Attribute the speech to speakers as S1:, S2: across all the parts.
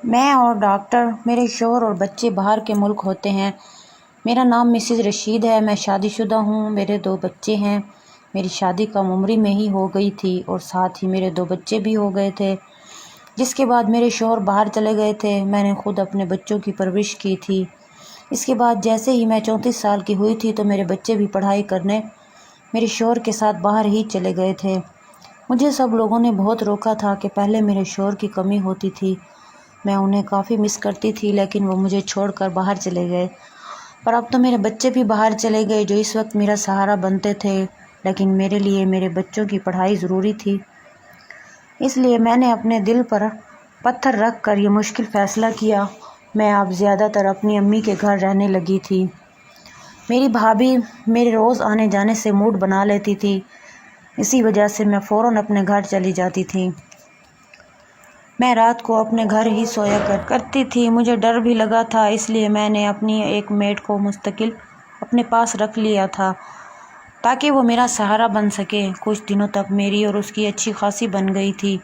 S1: میں اور ڈاکٹر، میرے شوہر اور بچے باہر کے ملک ہوتے ہیں۔ میرا نام مسز رشید ہے، میں شادی شدہ ہوں، میرے 2 بچے ہیں۔ میری شادی کم عمری میں ہی ہو گئی تھی اور ساتھ ہی میرے 2 بچے بھی ہو گئے تھے، جس کے بعد میرے شوہر باہر چلے گئے تھے۔ میں نے خود اپنے بچوں کی پرورش کی تھی۔ اس کے بعد جیسے ہی میں 34 سال کی ہوئی تھی تو میرے بچے بھی پڑھائی کرنے میرے شوہر کے ساتھ باہر ہی چلے گئے تھے۔ مجھے سب لوگوں نے بہت روکا تھا کہ پہلے میرے شوہر کی کمی ہوتی تھی، میں انہیں کافی مس کرتی تھی، لیکن وہ مجھے چھوڑ کر باہر چلے گئے۔ پر اب تو میرے بچے بھی باہر چلے گئے جو اس وقت میرا سہارا بنتے تھے، لیکن میرے لیے میرے بچوں کی پڑھائی ضروری تھی۔ اس لیے میں نے اپنے دل پر پتھر رکھ کر یہ مشکل فیصلہ کیا۔ میں اب زیادہ تر اپنی امی کے گھر رہنے لگی تھی۔ میری بھابھی میرے روز آنے جانے سے موڈ بنا لیتی تھی، اسی وجہ سے میں فوراً اپنے گھر چلی جاتی تھی۔ میں رات کو اپنے گھر ہی سویا کرتی تھی۔ مجھے ڈر بھی لگا تھا، اس لیے میں نے اپنی ایک میڈ کو مستقل اپنے پاس رکھ لیا تھا تاکہ وہ میرا سہارا بن سکے۔ کچھ دنوں تک میری اور اس کی اچھی خاصی بن گئی تھی،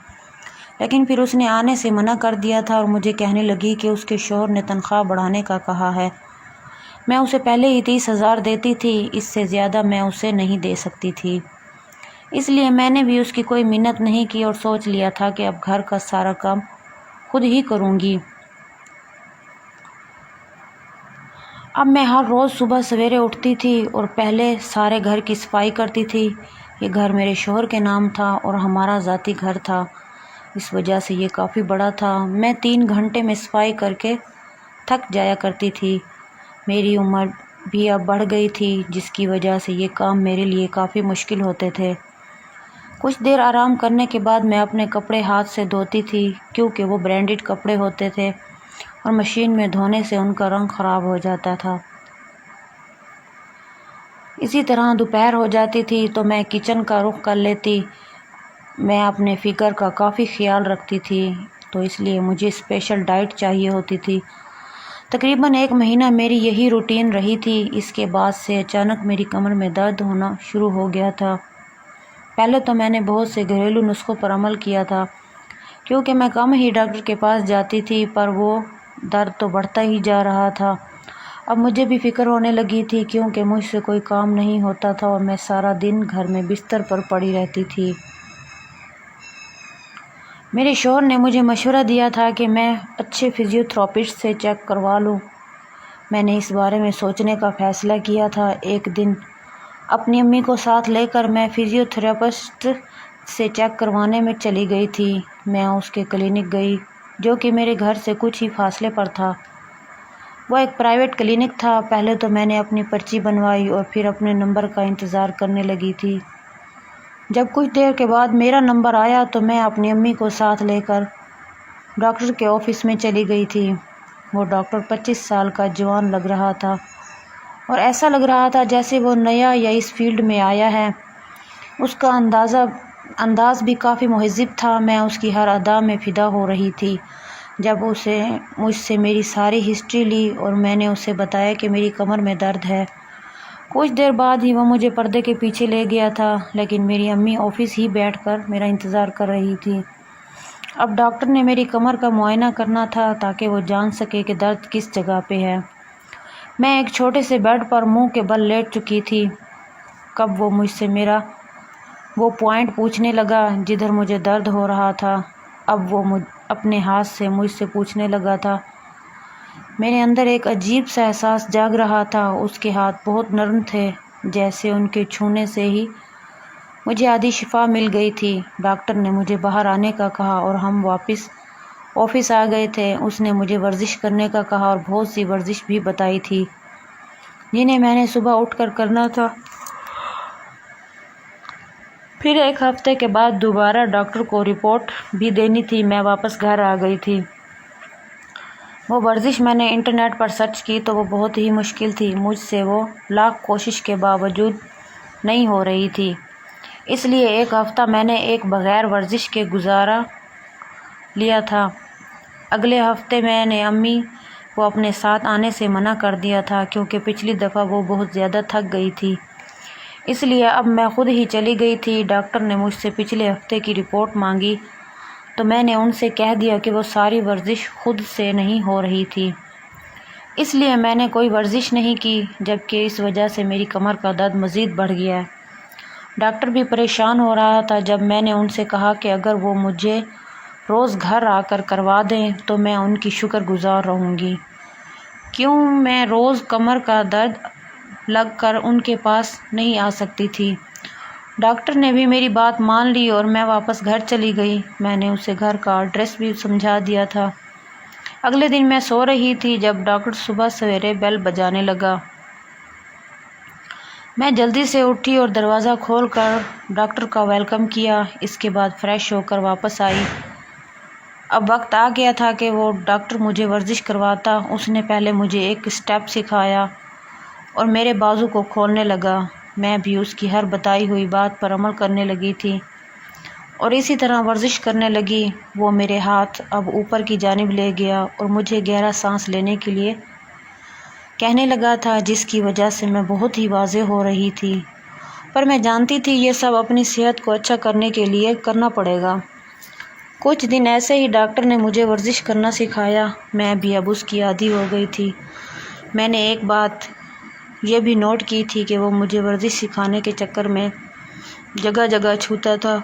S1: لیکن پھر اس نے آنے سے منع کر دیا تھا اور مجھے کہنے لگی کہ اس کے شوہر نے تنخواہ بڑھانے کا کہا ہے۔ میں اسے پہلے ہی 30,000 دیتی تھی، اس سے زیادہ میں اسے نہیں دے سکتی تھی۔ اس لیے میں نے بھی اس کی کوئی منت نہیں کی اور سوچ لیا تھا کہ اب گھر کا سارا کام خود ہی کروں گی۔ اب میں ہر روز صبح سویرے اٹھتی تھی اور پہلے سارے گھر کی صفائی کرتی تھی۔ یہ گھر میرے شوہر کے نام تھا اور ہمارا ذاتی گھر تھا، اس وجہ سے یہ کافی بڑا تھا۔ میں 3 گھنٹے میں صفائی کر کے تھک جایا کرتی تھی۔ میری عمر بھی اب بڑھ گئی تھی، جس کی وجہ سے یہ کام میرے لیے کافی مشکل ہوتے تھے۔ کچھ دیر آرام کرنے کے بعد میں اپنے کپڑے ہاتھ سے دھوتی تھی، کیونکہ وہ برانڈڈ کپڑے ہوتے تھے اور مشین میں دھونے سے ان کا رنگ خراب ہو جاتا تھا۔ اسی طرح دوپہر ہو جاتی تھی تو میں کچن کا رخ کر لیتی۔ میں اپنے فگر کا کافی خیال رکھتی تھی، تو اس لیے مجھے اسپیشل ڈائٹ چاہیے ہوتی تھی۔ تقریباً 1 مہینہ میری یہی روٹین رہی تھی۔ اس کے بعد سے اچانک میری کمر میں درد ہونا شروع ہو گیا تھا۔ پہلے تو میں نے بہت سے گھریلو نسخوں پر عمل کیا تھا، کیونکہ میں کم ہی ڈاکٹر کے پاس جاتی تھی، پر وہ درد تو بڑھتا ہی جا رہا تھا۔ اب مجھے بھی فکر ہونے لگی تھی، کیونکہ مجھ سے کوئی کام نہیں ہوتا تھا اور میں سارا دن گھر میں بستر پر پڑی رہتی تھی۔ میرے شوہر نے مجھے مشورہ دیا تھا کہ میں اچھے فزیوتھراپسٹ سے چیک کروا لوں۔ میں نے اس بارے میں سوچنے کا فیصلہ کیا تھا۔ ایک دن اپنی امی کو ساتھ لے کر میں فزیوتھراپسٹ سے چیک کروانے میں چلی گئی تھی۔ میں اس کے کلینک گئی، جو کہ میرے گھر سے کچھ ہی فاصلے پر تھا۔ وہ ایک پرائیویٹ کلینک تھا۔ پہلے تو میں نے اپنی پرچی بنوائی اور پھر اپنے نمبر کا انتظار کرنے لگی تھی۔ جب کچھ دیر کے بعد میرا نمبر آیا تو میں اپنی امی کو ساتھ لے کر ڈاکٹر کے آفس میں چلی گئی تھی۔ وہ ڈاکٹر 25 سال کا جوان لگ رہا تھا اور ایسا لگ رہا تھا جیسے وہ نیا یا اس فیلڈ میں آیا ہے۔ اس کا انداز بھی کافی مہذب تھا۔ میں اس کی ہر ادا میں فدا ہو رہی تھی۔ جب اسے مجھ سے میری ساری ہسٹری لی اور میں نے اسے بتایا کہ میری کمر میں درد ہے، کچھ دیر بعد ہی وہ مجھے پردے کے پیچھے لے گیا تھا، لیکن میری امی آفس ہی بیٹھ کر میرا انتظار کر رہی تھی۔ اب ڈاکٹر نے میری کمر کا معائنہ کرنا تھا تاکہ وہ جان سکے کہ درد کس جگہ پہ ہے۔ میں ایک چھوٹے سے بیڈ پر منہ کے بل لیٹ چکی تھی۔ کب وہ مجھ سے میرا وہ پوائنٹ پوچھنے لگا جدھر مجھے درد ہو رہا تھا۔ اب وہ اپنے ہاتھ سے مجھ سے پوچھنے لگا تھا۔ میرے اندر ایک عجیب سا احساس جاگ رہا تھا۔ اس کے ہاتھ بہت نرم تھے، جیسے ان کے چھونے سے ہی مجھے آدھی شفا مل گئی تھی۔ ڈاکٹر نے مجھے باہر آنے کا کہا اور ہم واپس آفس آ گئے تھے۔ اس نے مجھے ورزش کرنے کا کہا اور بہت سی ورزش بھی بتائی تھی، جنہیں میں نے صبح اٹھ کر کرنا تھا۔ پھر 1 ہفتے کے بعد دوبارہ ڈاکٹر کو رپورٹ بھی دینی تھی۔ میں واپس گھر آ گئی تھی۔ وہ ورزش میں نے انٹرنیٹ پر سرچ کی تو وہ بہت ہی مشکل تھی۔ مجھ سے وہ لاکھ کوشش کے باوجود نہیں ہو رہی تھی۔ اس لیے 1 ہفتہ میں نے ایک بغیر ورزش کے گزارا لیا تھا۔ اگلے ہفتے میں نے امی کو اپنے ساتھ آنے سے منع کر دیا تھا، کیونکہ پچھلی دفعہ وہ بہت زیادہ تھک گئی تھی۔ اس لیے اب میں خود ہی چلی گئی تھی۔ ڈاکٹر نے مجھ سے پچھلے ہفتے کی رپورٹ مانگی تو میں نے ان سے کہہ دیا کہ وہ ساری ورزش خود سے نہیں ہو رہی تھی، اس لیے میں نے کوئی ورزش نہیں کی، جبکہ اس وجہ سے میری کمر کا درد مزید بڑھ گیا۔ ڈاکٹر بھی پریشان ہو رہا تھا جب میں نے ان سے کہا کہ اگر وہ مجھے روز گھر آ کر کروا دیں تو میں ان کی شکر گزار رہوں گی، کیوں میں روز کمر کا درد لگ کر ان کے پاس نہیں آ سکتی تھی۔ ڈاکٹر نے بھی میری بات مان لی اور میں واپس گھر چلی گئی۔ میں نے اسے گھر کا ایڈریس بھی سمجھا دیا تھا۔ اگلے دن میں سو رہی تھی جب ڈاکٹر صبح سویرے بیل بجانے لگا۔ میں جلدی سے اٹھی اور دروازہ کھول کر ڈاکٹر کا ویلکم کیا، اس کے بعد فریش ہو کر واپس آئی۔ اب وقت آ گیا تھا کہ وہ ڈاکٹر مجھے ورزش کرواتا۔ اس نے پہلے مجھے ایک اسٹیپ سکھایا اور میرے بازو کو کھولنے لگا۔ میں بھی اس کی ہر بتائی ہوئی بات پر عمل کرنے لگی تھی اور اسی طرح ورزش کرنے لگی۔ وہ میرے ہاتھ اب اوپر کی جانب لے گیا اور مجھے گہرا سانس لینے کے لیے کہنے لگا تھا، جس کی وجہ سے میں بہت ہی واضح ہو رہی تھی، پر میں جانتی تھی یہ سب اپنی صحت کو اچھا کرنے کے لیے کرنا پڑے گا۔ کچھ دن ایسے ہی ڈاکٹر نے مجھے ورزش کرنا سکھایا۔ میں بھی اب اس کی عادی ہو گئی تھی۔ میں نے ایک بات یہ بھی نوٹ کی تھی کہ وہ مجھے ورزش سکھانے کے چکر میں جگہ جگہ چھوتا تھا۔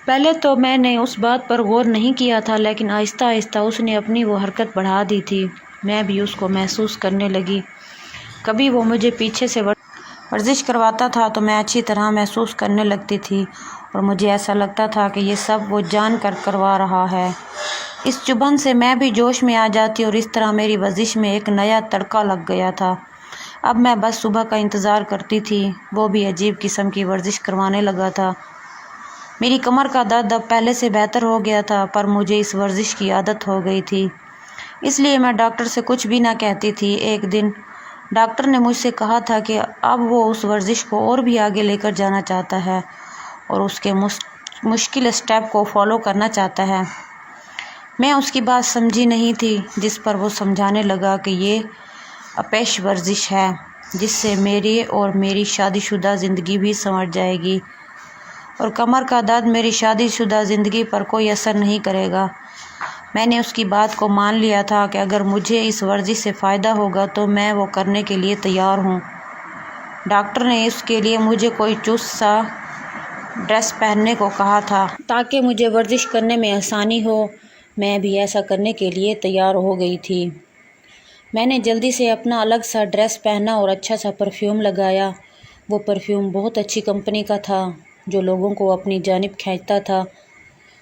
S1: پہلے تو میں نے اس بات پر غور نہیں کیا تھا، لیکن آہستہ آہستہ اس نے اپنی وہ حرکت بڑھا دی تھی۔ میں بھی اس کو محسوس کرنے لگی۔ کبھی وہ مجھے پیچھے سے ورزش کرواتا تھا تو میں اچھی طرح محسوس کرنے لگتی تھی اور مجھے ایسا لگتا تھا کہ یہ سب وہ جان کر کروا رہا ہے۔ اس چبھن سے میں بھی جوش میں آ جاتی اور اس طرح میری ورزش میں ایک نیا تڑکا لگ گیا تھا۔ اب میں بس صبح کا انتظار کرتی تھی۔ وہ بھی عجیب قسم کی ورزش کروانے لگا تھا۔ میری کمر کا درد اب پہلے سے بہتر ہو گیا تھا، پر مجھے اس ورزش کی عادت ہو گئی تھی، اس لیے میں ڈاکٹر سے کچھ بھی نہ کہتی تھی۔ ایک دن ڈاکٹر نے مجھ سے کہا تھا کہ اب وہ اس ورزش کو اور بھی آگے لے کر جانا چاہتا ہے اور اس کے مشکل اسٹیپ کو فالو کرنا چاہتا ہے۔ میں اس کی بات سمجھی نہیں تھی، جس پر وہ سمجھانے لگا کہ یہ اپیش ورزش ہے، جس سے میری اور میری شادی شدہ زندگی بھی سنور جائے گی اور کمر کا درد میری شادی شدہ زندگی پر کوئی اثر نہیں کرے گا۔ میں نے اس کی بات کو مان لیا تھا کہ اگر مجھے اس ورزش سے فائدہ ہوگا تو میں وہ کرنے کے لیے تیار ہوں۔ ڈاکٹر نے اس کے لیے مجھے کوئی چست سا ڈریس پہننے کو کہا تھا تاکہ مجھے ورزش کرنے میں آسانی ہو۔ میں بھی ایسا کرنے کے لیے تیار ہو گئی تھی۔ میں نے جلدی سے اپنا الگ سا ڈریس پہنا اور اچھا سا پرفیوم لگایا۔ وہ پرفیوم بہت اچھی کمپنی کا تھا جو لوگوں کو اپنی جانب کھینچتا تھا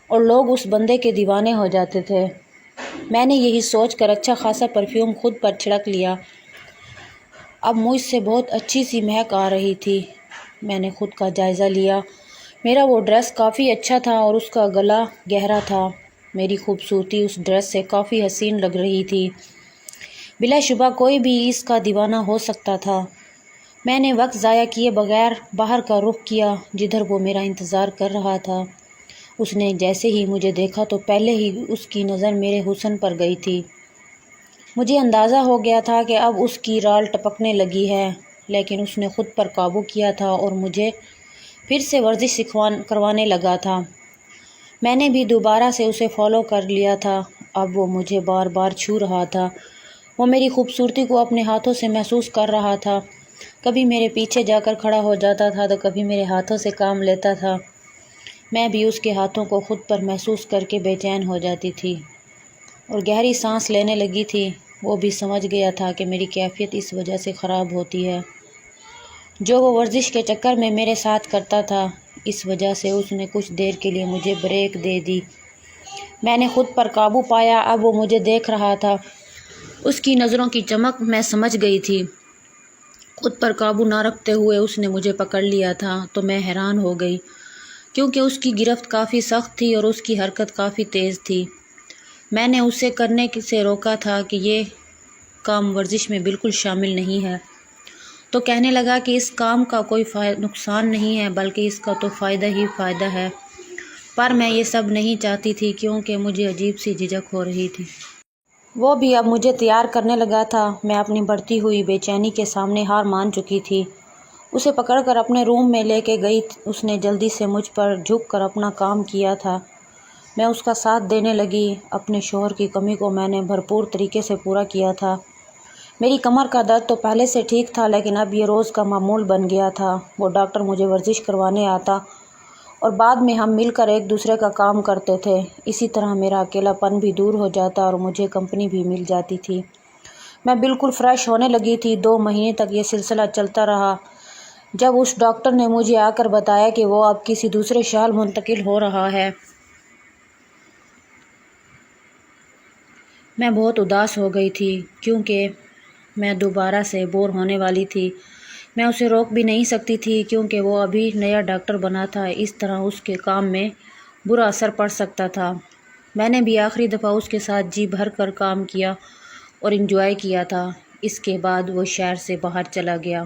S1: اور لوگ اس بندے کے دیوانے ہو جاتے تھے۔ میں نے یہی سوچ کر اچھا خاصا پرفیوم خود پر چھڑک لیا۔ اب مجھ سے بہت اچھی سی مہک آ رہی تھی۔ میں نے خود کا جائزہ لیا۔ میرا وہ ڈریس کافی اچھا تھا اور اس کا گلا گہرا تھا۔ میری خوبصورتی اس ڈریس سے کافی حسین لگ رہی تھی۔ بلا شبہ کوئی بھی اس کا دیوانہ ہو سکتا تھا۔ میں نے وقت ضائع کیے بغیر باہر کا رخ کیا جدھر وہ میرا انتظار کر رہا تھا۔ اس نے جیسے ہی مجھے دیکھا تو پہلے ہی اس کی نظر میرے حسن پر گئی تھی۔ مجھے اندازہ ہو گیا تھا کہ اب اس کی رال ٹپکنے لگی ہے، لیکن اس نے خود پر قابو کیا تھا اور مجھے پھر سے ورزش کروانے لگا تھا۔ میں نے بھی دوبارہ سے اسے فالو کر لیا تھا۔ اب وہ مجھے بار بار چھو رہا تھا۔ وہ میری خوبصورتی کو اپنے ہاتھوں سے محسوس کر رہا تھا۔ کبھی میرے پیچھے جا کر کھڑا ہو جاتا تھا تو کبھی میرے ہاتھوں سے کام لیتا تھا۔ میں بھی اس کے ہاتھوں کو خود پر محسوس کر کے بے چین ہو جاتی تھی اور گہری سانس لینے لگی تھی۔ وہ بھی سمجھ گیا تھا کہ میری کیفیت اس وجہ سے خراب ہوتی ہے جو وہ ورزش کے چکر میں میرے ساتھ کرتا تھا۔ اس وجہ سے اس نے کچھ دیر کے لیے مجھے بریک دے دی۔ میں نے خود پر قابو پایا۔ اب وہ مجھے دیکھ رہا تھا۔ اس کی نظروں کی چمک میں سمجھ گئی تھی۔ خود پر قابو نہ رکھتے ہوئے اس نے مجھے پکڑ لیا تھا تو میں حیران ہو گئی، کیونکہ اس کی گرفت کافی سخت تھی اور اس کی حرکت کافی تیز تھی۔ میں نے اسے کرنے سے روکا تھا کہ یہ کام ورزش میں بالکل شامل نہیں ہے، تو کہنے لگا کہ اس کام کا کوئی نقصان نہیں ہے بلکہ اس کا تو فائدہ ہی فائدہ ہے، پر میں یہ سب نہیں چاہتی تھی کیونکہ مجھے عجیب سی جھجک ہو رہی تھی۔ وہ بھی اب مجھے تیار کرنے لگا تھا۔ میں اپنی بڑھتی ہوئی بے چینی کے سامنے ہار مان چکی تھی۔ اسے پکڑ کر اپنے روم میں لے کے گئی۔ اس نے جلدی سے مجھ پر جھک کر اپنا کام کیا تھا۔ میں اس کا ساتھ دینے لگی۔ اپنے شوہر کی کمی کو میں نے بھرپور طریقے سے پورا کیا تھا۔ میری کمر کا درد تو پہلے سے ٹھیک تھا، لیکن اب یہ روز کا معمول بن گیا تھا۔ وہ ڈاکٹر مجھے ورزش کروانے آتا اور بعد میں ہم مل کر ایک دوسرے کا کام کرتے تھے۔ اسی طرح میرا اکیلا پن بھی دور ہو جاتا اور مجھے کمپنی بھی مل جاتی تھی۔ میں بالکل فریش ہونے لگی تھی۔ 2 مہینے تک یہ سلسلہ چلتا رہا، جب اس ڈاکٹر نے مجھے آ کر بتایا کہ وہ اب کسی دوسرے شہر منتقل ہو رہا ہے۔ میں بہت اداس ہو گئی تھی، کیونکہ میں دوبارہ سے بور ہونے والی تھی۔ میں اسے روک بھی نہیں سکتی تھی، کیونکہ وہ ابھی نیا ڈاکٹر بنا تھا۔ اس طرح اس کے کام میں برا اثر پڑ سکتا تھا۔ میں نے بھی آخری دفعہ اس کے ساتھ جی بھر کر کام کیا اور انجوائے کیا تھا۔ اس کے بعد وہ شہر سے باہر چلا گیا۔